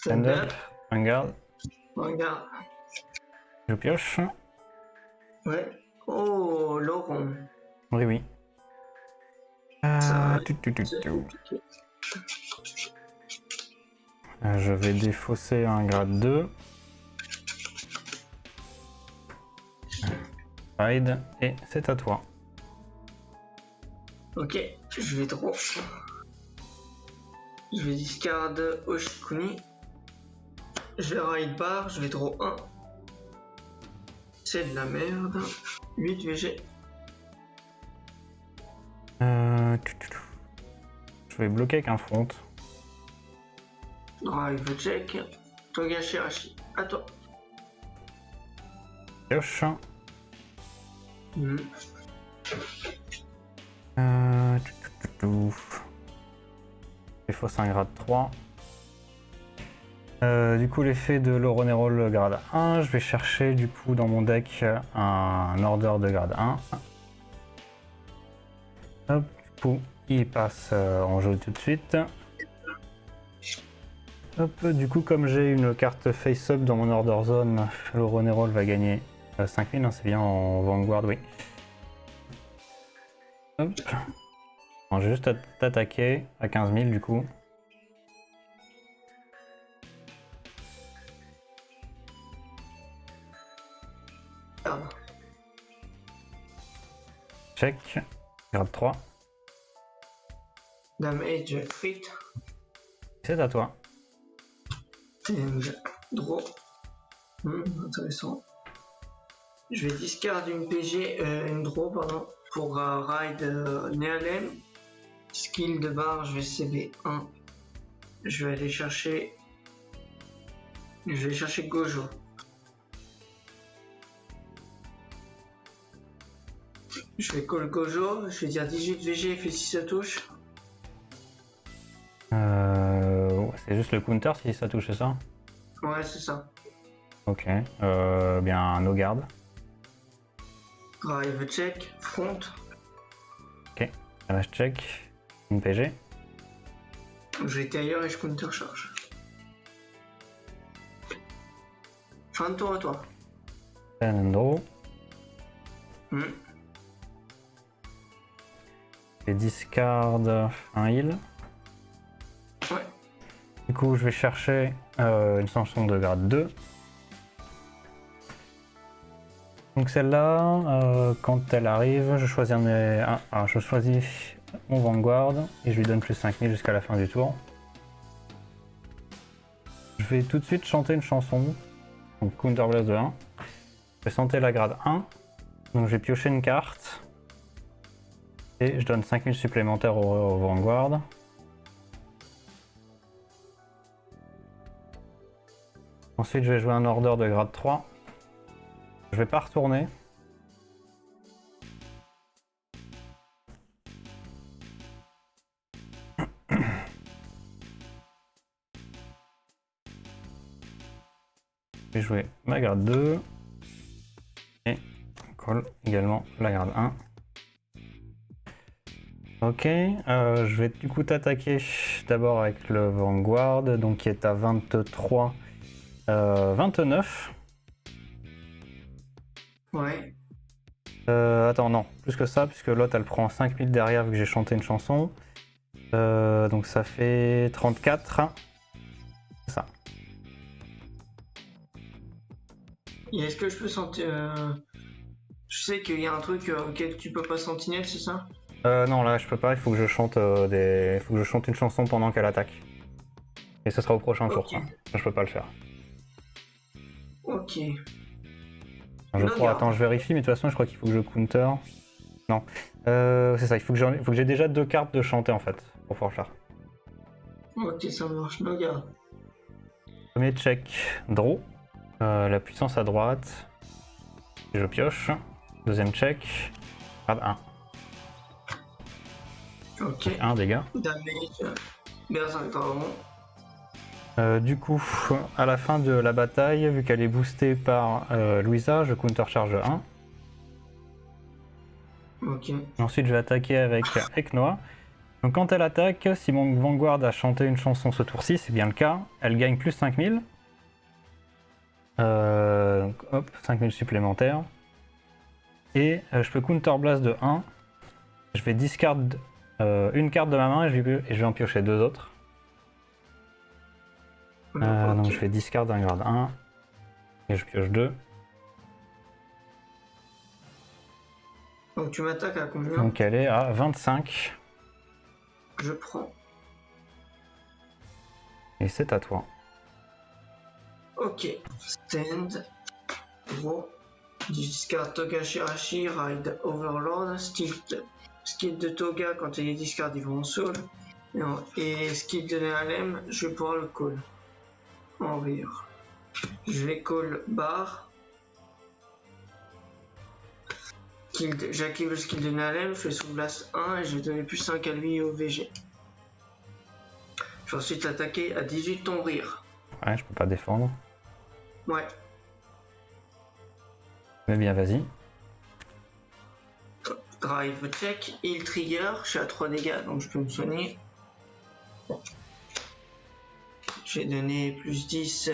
Stand up. Un garde. Regarde. Je pioche. Ouais. Oh, Laurent. Oui, oui. Ça, Tu, tu, tu, c'est tu. compliqué. Je vais défausser un grade 2. Ride. Et c'est à toi. Ok, je vais trop. Je vais discard Oshikuni. Je vais ride bar, je vais draw 1. C'est de la merde. 8 VG. Je vais bloquer avec un front. Drive check. Togashi Hashi. À toi. Pioche. Hmm. Défausse un grade 3. Du coup, l'effet de l'Auronerol grade 1, je vais chercher du coup dans mon deck un order de grade 1. Hop, du coup, il passe en jeu tout de suite. Hop, du coup, comme j'ai une carte face-up dans mon order zone, l'Auronerol va gagner 5000, hein, c'est bien en Vanguard, oui. Hop. Bon, je vais juste t'attaquer à 15 000 du coup. Merde. Check. Grade 3. Damage crit. C'est à toi. And draw. Intéressant. Je vais discard une PG, une draw, pardon, pour ride Nealem. Skill de barre, je vais CB 1. Je vais aller chercher. Je vais chercher Gojo. Je vais call Gojo, je vais dire 18 VG, il fait 6 ça touche. Ouais, c'est juste le counter si ça touche, c'est ça? Ouais, c'est ça. Ok. Bien, no guard. Drive check, front. Damage check. Une PG. Je vais ailleurs et je counter charge. Fin de tour à toi. And draw. Hmm. Et discard un heal. Ouais. Du coup, je vais chercher une sanction de grade 2. Donc celle-là, quand elle arrive, je choisis je choisis mon Vanguard et je lui donne plus 5000 jusqu'à la fin du tour. Je vais tout de suite chanter une chanson, donc Counter Blast de 1. Je vais chanter la grade 1, donc je vais piocher une carte et je donne 5000 supplémentaires au Vanguard. Ensuite, je vais jouer un order de grade 3. Je vais pas retourner. Je vais jouer ma grade 2 et call également la grade 1. Ok, je vais du coup t'attaquer d'abord avec le Vanguard, donc qui est à 23, 29. Ouais. Attends, non, plus que ça, puisque l'autre elle prend 5000 derrière vu que j'ai chanté une chanson. Donc ça fait 34. C'est ça. Et est-ce que je peux sentir. Je sais qu'il y a un truc auquel tu peux pas sentinelle, c'est ça? Non, là je peux pas, il faut que je chante faut que je chante une chanson pendant qu'elle attaque. Et ce sera au prochain tour, Ok. ça. Ça, je peux pas le faire. Ok. Je Non, crois, garde. attends, je vérifie, mais de toute façon, je crois qu'il faut que je counter. Non. C'est ça, il faut que j'ai déjà 2 cartes de chanter en fait, pour pouvoir le faire. Ok, ça marche. No garde. Premier check, draw. La puissance à droite. Et je pioche. Deuxième check, grade 1. Ok. 1 dégâts. Damage. Berserk Dragon. Du coup, à la fin de la bataille, vu qu'elle est boostée par Louisa, je counter charge 1. Ok. Ensuite, je vais attaquer avec Eknoa. Donc quand elle attaque, si mon Vanguard a chanté une chanson ce tour-ci, c'est bien le cas, elle gagne plus 5000. Hop, 5000 supplémentaires. Et je peux Counter Blast de 1. Je vais discard une carte de ma main et je vais en piocher 2 autres. Donc je vais discard un grade 1 et je pioche 2. Donc tu m'attaques à combien? Donc elle est à 25. Je prends. Et c'est à toi. Ok. Stand. Draw. Discard Toga Shirashi, Ride Overlord. Skill de Toga, quand il est discard, il va en soul. Et skill de Nehalem, je vais pouvoir le call. En rire. Je vais call bar. J'active le skill de Nehalem, je fais sous blast 1 et je vais donner plus 5 à lui et au VG. Je vais ensuite attaquer à 18 ton rire. Ouais, je peux pas défendre. Ouais. Mais bien, vas-y. Drive check, heal trigger, je suis à 3 dégâts donc je peux me soigner. J'ai donné plus 10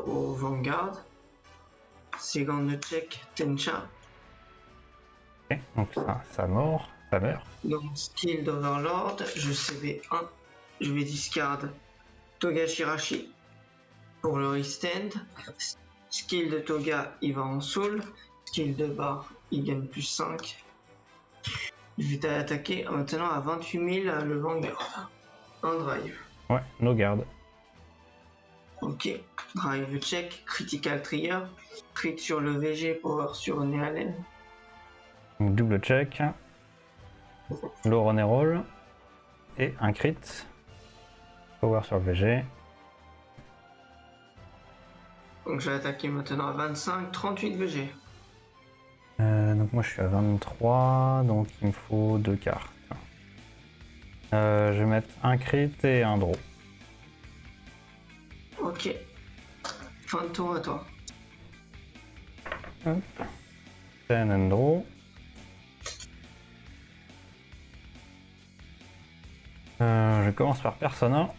au Vanguard. Second check, Tencha. Ok, donc ça meurt. Donc skill d'Overlord, je CV 1. Je vais discard Toga Shirashi pour le restand. Skill de Toga, il va en soul. Skill de bar, il gagne plus 5. Je vais attaquer maintenant à 28 000 le Vanguard. Un drive. Ouais, no garde. Ok. Drive check, critical trigger. Crit sur le VG, power sur Nehalem. Donc double check. Low run and roll. Et un crit. Power sur le VG. Donc je vais attaquer maintenant à 25, 38 VG. Donc moi je suis à 23, donc il me faut 2 cartes. Je vais mettre un crit et un draw. Ok. Fin de tour à toi. Hop. 10 and draw. Je commence par Persona.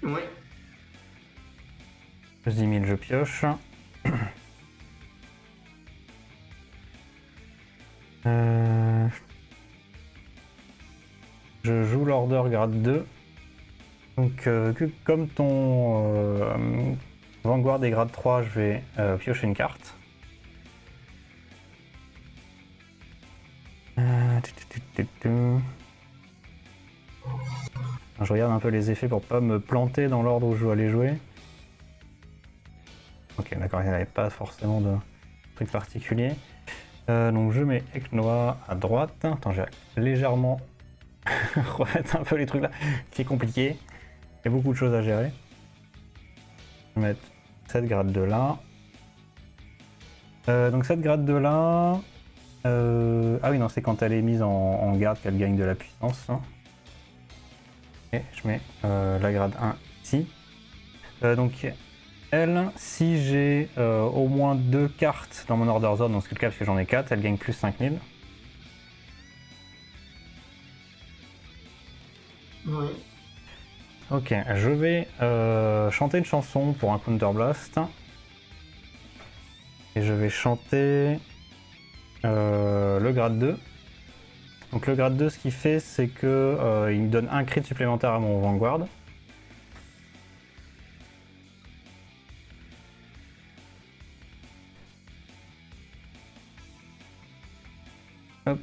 Ouais. Plus 10 000 je pioche. Je joue l'order grade 2. Donc comme ton Vanguard est grade 3, je vais piocher une carte. Je regarde un peu les effets pour pas me planter dans l'ordre où je dois aller jouer. Ok, d'accord, il n'y avait pas forcément de truc particulier. Donc je mets Eknoa à droite. Attends, j'ai légèrement remettre un peu les trucs là, qui est compliqué. Il y a beaucoup de choses à gérer. Je vais mettre cette grade 2 là. Donc cette grade 2 là... Ah oui non, c'est quand elle est mise en garde qu'elle gagne de la puissance. Et je mets la grade 1 ici. Donc elle, si j'ai au moins 2 cartes dans mon order zone, dans ce cas parce que j'en ai 4, elle gagne plus 5000. Ouais. Ok, je vais chanter une chanson pour un Counter Blast. Et je vais chanter le grade 2. Donc le grade 2, ce qu'il fait, c'est que il me donne un crit supplémentaire à mon Vanguard. Hop.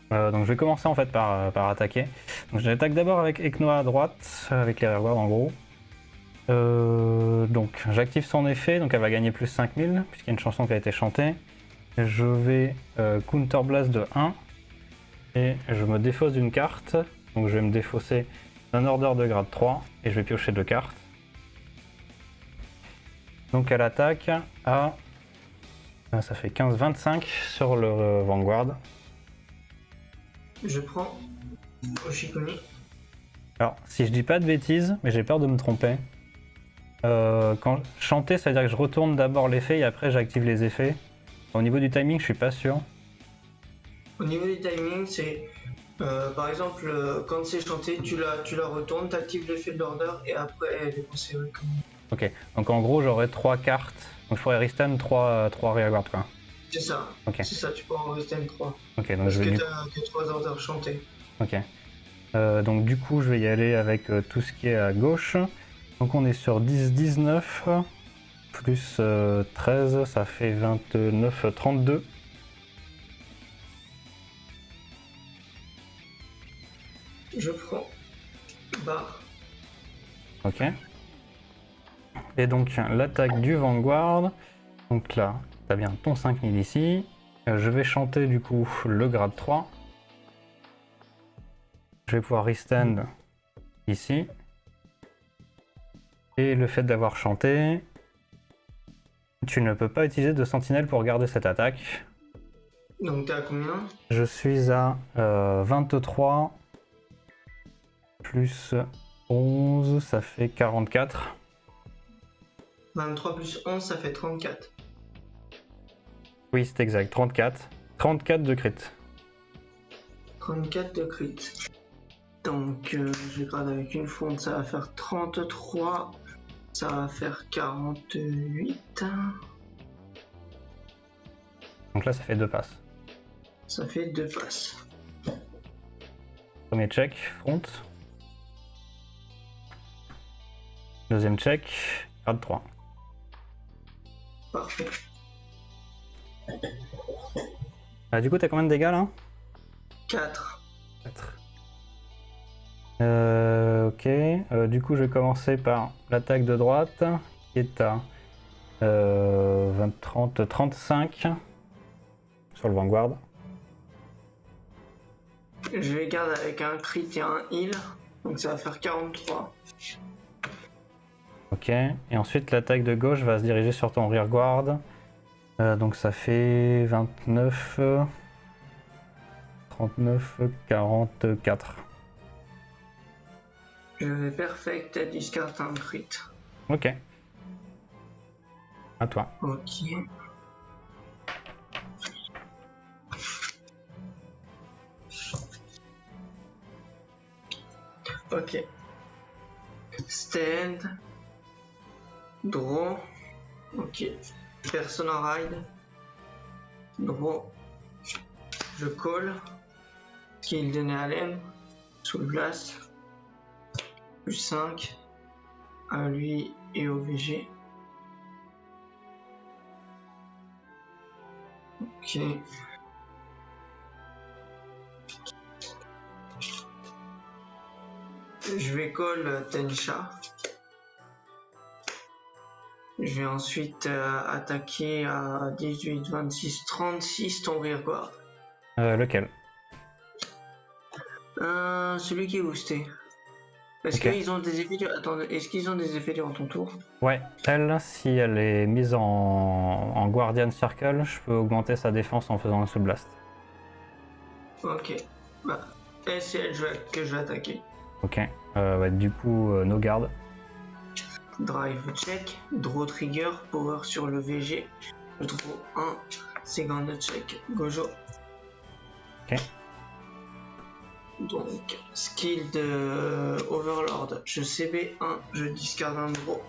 Donc je vais commencer en fait par attaquer. Donc j'attaque d'abord avec Eknoa à droite, avec les rearguards en gros. Donc j'active son effet, donc elle va gagner plus 5000 puisqu'il y a une chanson qui a été chantée. Je vais Counter Blast de 1 et je me défausse d'une carte. Donc je vais me défausser d'un order de grade 3 et je vais piocher 2 cartes. Donc elle attaque à... ça fait 15-25 sur le Vanguard. Je prends Oshikuni. Alors, si je dis pas de bêtises, mais j'ai peur de me tromper, quand chanter, ça veut dire que je retourne d'abord l'effet et après j'active les effets. Au niveau du timing, je suis pas sûr. Au niveau du timing, c'est par exemple quand c'est chanté, tu la retournes, tu actives l'effet de l'order et après elle est conservée comme. Ok, donc en gros j'aurais 3 cartes. Donc je pourrais Risten 3 rearguard quoi. C'est ça, Ok. c'est ça, tu peux en rester une 3. Ok, donc Parce je vais que du... t'as que 3 orders chantés. Ok. Donc du coup je vais y aller avec tout ce qui est à gauche. Donc on est sur 10-19 plus 13, ça fait 29-32. Je prends barre. Ok. Et donc l'attaque du Vanguard. Donc là, t'as bien ton 5000 ici. Je vais chanter du coup le grade 3. Je vais pouvoir restand ici. Et le fait d'avoir chanté, tu ne peux pas utiliser de sentinelle pour garder cette attaque. Donc t'es à combien? Je suis à 23 plus 11, ça fait 44. 23 plus 11, ça fait 34. Oui, c'est exact, 34. 34 de crit. 34 de crit. Donc je garde avec une fonte, ça va faire 33. Ça va faire 48. Donc là, ça fait 2 passes. Ça fait 2 passes. Premier check, front. Deuxième check, grade 3. Parfait. Du coup, t'as combien de dégâts là? 4. 4. Ok, du coup je vais commencer par l'attaque de droite qui est à 35 sur le Vanguard. Je vais garder avec un crit et un heal. Donc ça va faire 43. Ok, et ensuite l'attaque de gauche va se diriger sur ton rearguard. Donc ça fait 29, 39, 44. Je vais perfect discard un crit. Ok. À toi. Ok. Ok. Stand. Draw. Ok. Persona ride. Draw. Je call. Skill de Nehalem. Sous glace. Plus 5. À lui et au VG. Ok. Je vais call Tensha. Je vais ensuite attaquer à 18, 26, 36 ton rearguard. Lequel? Celui qui est boosté. Est-ce Ok. qu'ils ont des effets durant... Attends, est-ce qu'ils ont des effets durant ton tour? Ouais, elle, si elle est mise en Guardian Circle, je peux augmenter sa défense en faisant un Soul Blast. Ok. Bah, elle, c'est elle que je vais attaquer. Ok, ouais, du coup, no guard. Drive check, draw trigger, power sur le VG. Je draw 1, second check, Gojo. Ok. Donc, skill de Overlord, je CB1, je discard un draw.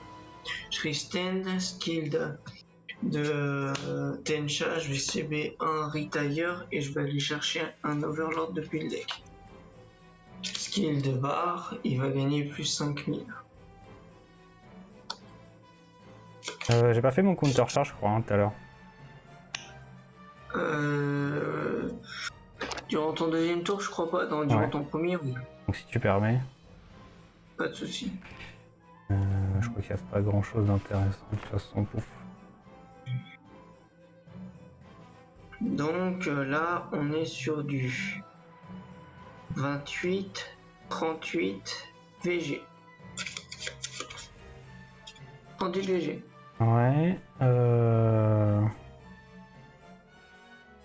Je restand, skill de Tensha, je vais CB1 retire et je vais aller chercher un Overlord depuis le deck. Skill de Bar, il va gagner plus 5000. J'ai pas fait mon counter charge, je crois, hein, tout à l'heure. Durant ton deuxième tour, je crois pas. Durant Ouais. ton premier, oui. Donc si tu permets, Pas de soucis. je crois qu'il n'y a pas grand chose d'intéressant de toute façon. Pouf. Donc là, on est sur du 28, 38 VG. 38 VG. Ouais.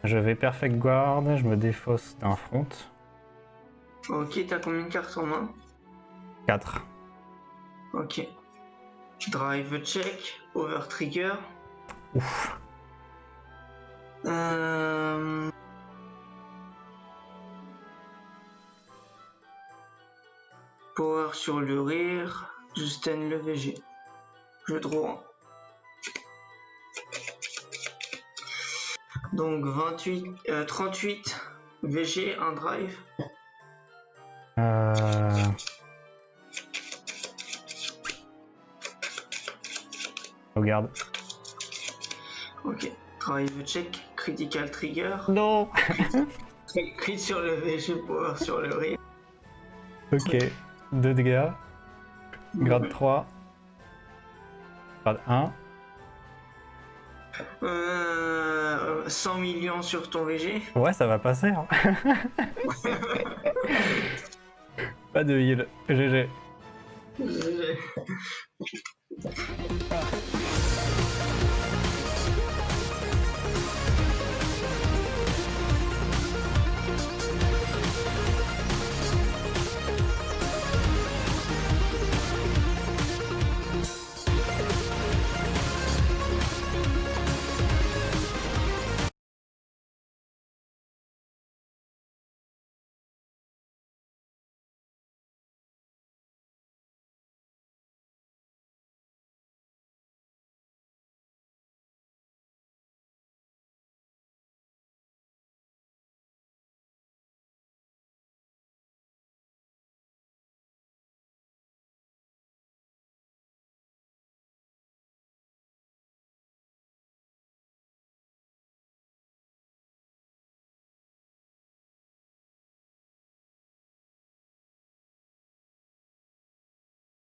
Je vais Perfect Guard, je me défausse d'un front. Ok, t'as combien de cartes en main? 4. Ok. Drive check, over trigger. Ouf. Power sur le rire, je stun le VG. Je draw 1. Donc 38 VG, un drive. Regarde. Ok, drive check, critical trigger. Non. Crit sur le VG, power sur le rire. Ok, 2 dégâts. Grade 3. Grade 1. 100 millions sur ton VG. Ouais, ça va passer. Hein. Pas de heal. GG. GG.